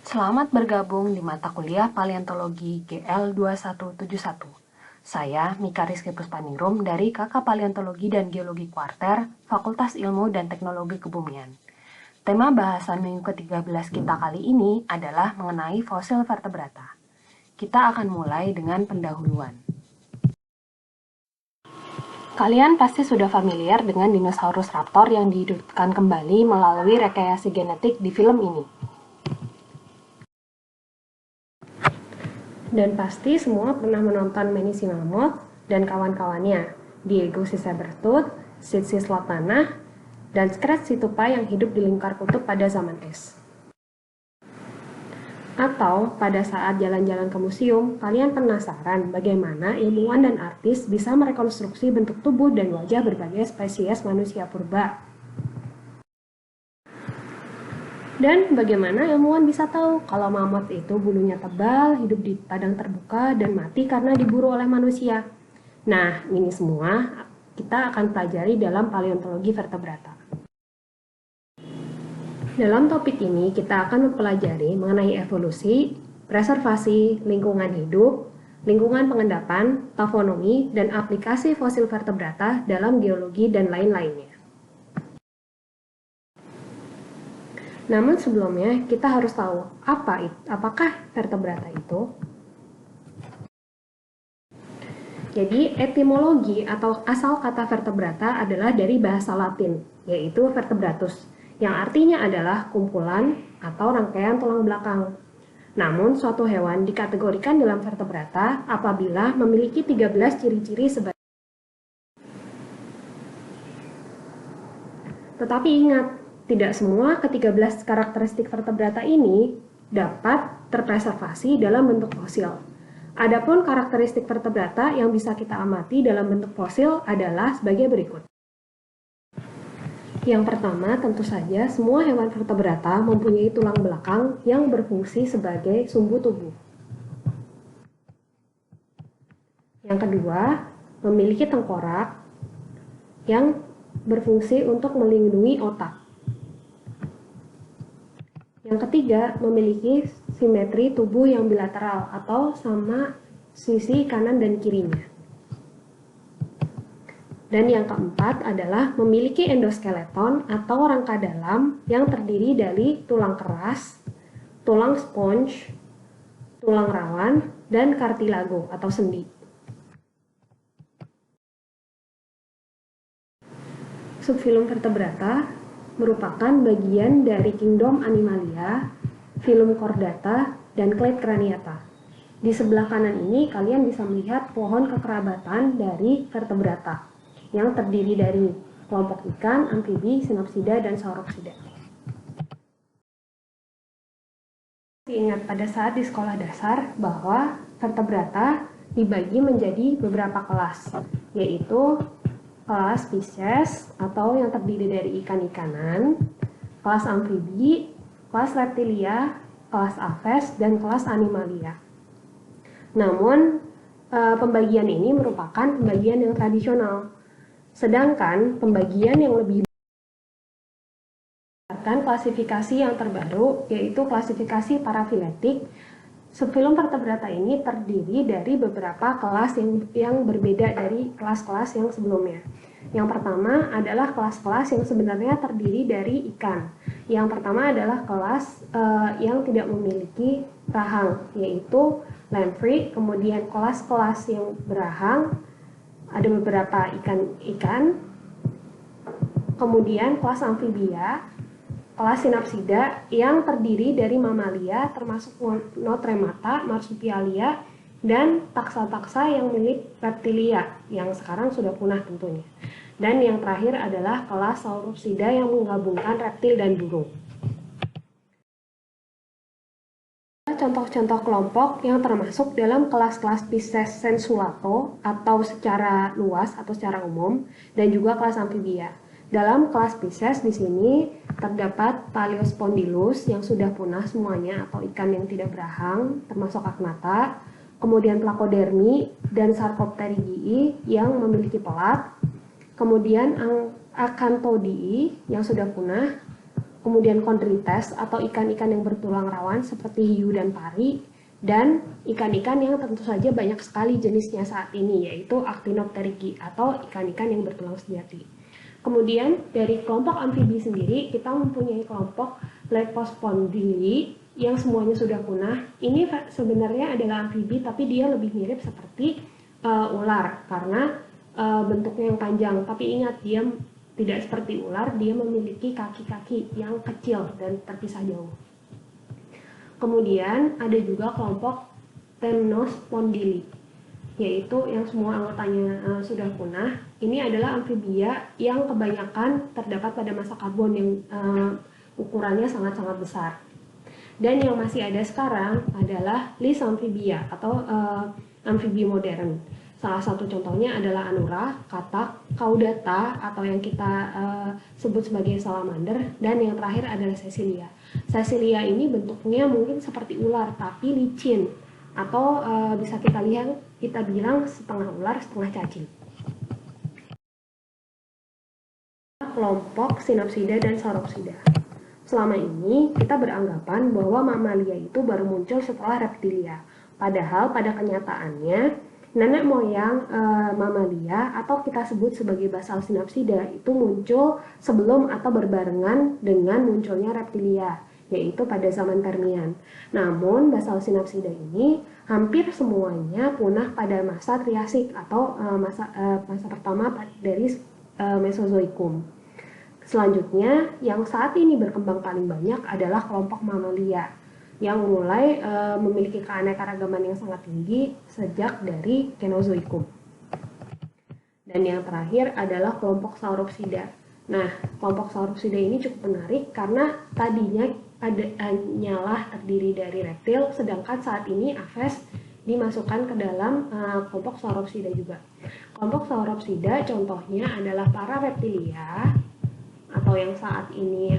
Selamat bergabung di mata kuliah Paleontologi GL2171. Saya Mika Rizky Puspaningrum dari Kakak Paleontologi dan Geologi Kuarter, Fakultas Ilmu dan Teknologi Kebumian. Tema bahasan minggu ke-13 kita kali ini adalah mengenai fosil vertebrata. Kita akan mulai dengan pendahuluan. Kalian pasti sudah familiar dengan dinosaurus raptor yang dihidupkan kembali melalui rekayasa genetik di film ini. Dan pasti semua pernah menonton Manny Mammoth dan kawan-kawannya, Diego si Sabertooth, Sid si Slot Tanah, dan Scratch si tupai yang hidup di lingkar kutub pada zaman es. Atau pada saat jalan-jalan ke museum, kalian penasaran bagaimana ilmuwan dan artis bisa merekonstruksi bentuk tubuh dan wajah berbagai spesies manusia purba. Dan bagaimana ilmuwan bisa tahu kalau mamut itu bulunya tebal, hidup di padang terbuka, dan mati karena diburu oleh manusia? Nah, ini semua kita akan pelajari dalam paleontologi vertebrata. Dalam topik ini, kita akan mempelajari mengenai evolusi, preservasi, lingkungan hidup, lingkungan pengendapan, tafonomi, dan aplikasi fosil vertebrata dalam geologi dan lain-lainnya. Namun sebelumnya kita harus tahu apakah vertebrata itu. Jadi etimologi atau asal kata vertebrata adalah dari bahasa Latin, yaitu vertebratus, yang artinya adalah kumpulan atau rangkaian tulang belakang. Namun suatu hewan dikategorikan dalam vertebrata apabila memiliki 13 ciri-ciri sebagai. Tetapi ingat, tidak semua ke-13 karakteristik vertebrata ini dapat terpreservasi dalam bentuk fosil. Adapun karakteristik vertebrata yang bisa kita amati dalam bentuk fosil adalah sebagai berikut. Yang pertama, tentu saja semua hewan vertebrata mempunyai tulang belakang yang berfungsi sebagai sumbu tubuh. Yang kedua, memiliki tengkorak yang berfungsi untuk melindungi otak. Yang ketiga, memiliki simetri tubuh yang bilateral atau sama sisi kanan dan kirinya. Dan yang keempat adalah memiliki endoskeleton atau rangka dalam yang terdiri dari tulang keras, tulang sponge, tulang rawan, dan kartilago atau sendi. Subfilum vertebrata merupakan bagian dari kingdom Animalia, filum Chordata, dan clade Craniata. Di sebelah kanan ini kalian bisa melihat pohon kekerabatan dari vertebrata yang terdiri dari kelompok ikan, amfibi, sinapsida, dan sauropsida. Ingat pada saat di sekolah dasar bahwa vertebrata dibagi menjadi beberapa kelas, yaitu kelas Pisces atau yang terdiri dari ikan-ikanan, kelas amfibi, kelas reptilia, kelas aves, dan kelas animalia. Namun, pembagian ini merupakan pembagian yang tradisional. Sedangkan pembagian yang lebih berdasarkan klasifikasi yang terbaru, yaitu klasifikasi parafiletik. Subfilum vertebrata ini terdiri dari beberapa kelas yang berbeda dari kelas-kelas yang sebelumnya. Yang pertama adalah kelas-kelas yang sebenarnya terdiri dari ikan. Yang pertama adalah kelas yang tidak memiliki rahang, yaitu lamprey. Kemudian kelas-kelas yang berahang, ada beberapa ikan-ikan. Kemudian kelas amfibia, kelas sinapsida yang terdiri dari mamalia termasuk notremata, marsupialia, dan taksa-taksa yang milik reptilia yang sekarang sudah punah tentunya. Dan yang terakhir adalah kelas sauropsida yang menggabungkan reptil dan burung. Contoh-contoh kelompok yang termasuk dalam kelas-kelas Pisces sensulato atau secara luas atau secara umum, dan juga kelas amfibia. Dalam kelas Pisces di sini terdapat Paleospondylus yang sudah punah semuanya atau ikan yang tidak berahang termasuk Agnatha, kemudian Placodermi dan Sarcopterygii yang memiliki pelat, kemudian Acanthodii yang sudah punah, kemudian chondrites atau ikan-ikan yang bertulang rawan seperti hiu dan pari, dan ikan-ikan yang tentu saja banyak sekali jenisnya saat ini, yaitu Actinopterygii atau ikan-ikan yang bertulang sejati. Kemudian dari kelompok amfibi sendiri kita mempunyai kelompok Lepospondylii yang semuanya sudah punah. Ini sebenarnya adalah amfibi tapi dia lebih mirip seperti ular karena bentuknya yang panjang. Tapi ingat, dia tidak seperti ular, dia memiliki kaki-kaki yang kecil dan terpisah jauh. Kemudian ada juga kelompok Temnospondylii, yaitu yang semua anggotanya sudah punah. Ini adalah amfibia yang kebanyakan terdapat pada masa karbon yang ukurannya sangat-sangat besar. Dan yang masih ada sekarang adalah list amfibia atau amfibi modern. Salah satu contohnya adalah Anura, Katak, Caudata atau yang kita sebut sebagai salamander, dan yang terakhir adalah Cecilia. Cecilia ini bentuknya mungkin seperti ular tapi licin, atau bisa kita bilang setengah ular setengah cacing. Kelompok Synapsida dan Sauropsida. Selama ini kita beranggapan bahwa mamalia itu baru muncul setelah reptilia. Padahal pada kenyataannya nenek moyang mamalia atau kita sebut sebagai basal synapsida itu muncul sebelum atau berbarengan dengan munculnya reptilia, yaitu pada zaman Permian. Namun basal synapsida ini hampir semuanya punah pada masa Triasik atau masa pertama dari Mesozoikum. Selanjutnya, yang saat ini berkembang paling banyak adalah kelompok mamalia yang mulai memiliki keanekaragaman yang sangat tinggi sejak dari Kenozoikum. Dan yang terakhir adalah kelompok Sauropsida. Nah, kelompok Sauropsida ini cukup menarik karena tadinya hanyalah terdiri dari reptil, sedangkan saat ini Aves dimasukkan ke dalam kelompok Sauropsida juga. Kelompok Sauropsida contohnya adalah para reptilia atau yang saat ini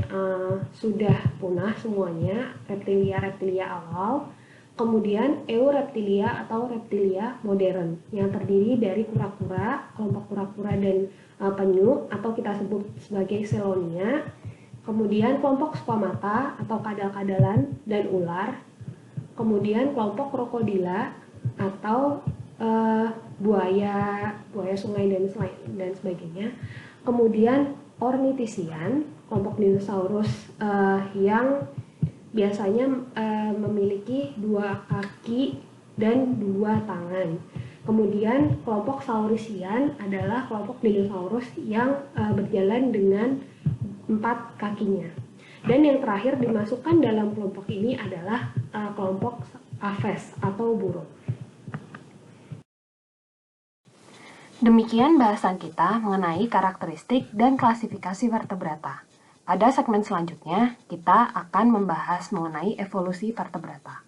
sudah punah semuanya, reptilia awal, kemudian Eureptilia atau reptilia modern yang terdiri dari kura-kura, kelompok kura-kura dan penyu atau kita sebut sebagai Selonia, kemudian kelompok squamata atau kadal-kadalan dan ular, kemudian kelompok krokodila atau buaya sungai dan sebagainya, kemudian Ornithischian, kelompok dinosaurus yang biasanya memiliki 2 kaki dan 2 tangan. Kemudian kelompok Saurisian adalah kelompok dinosaurus yang berjalan dengan 4 kakinya. Dan yang terakhir dimasukkan dalam kelompok ini adalah kelompok Aves atau burung. Demikian bahasan kita mengenai karakteristik dan klasifikasi vertebrata. Pada segmen selanjutnya, kita akan membahas mengenai evolusi vertebrata.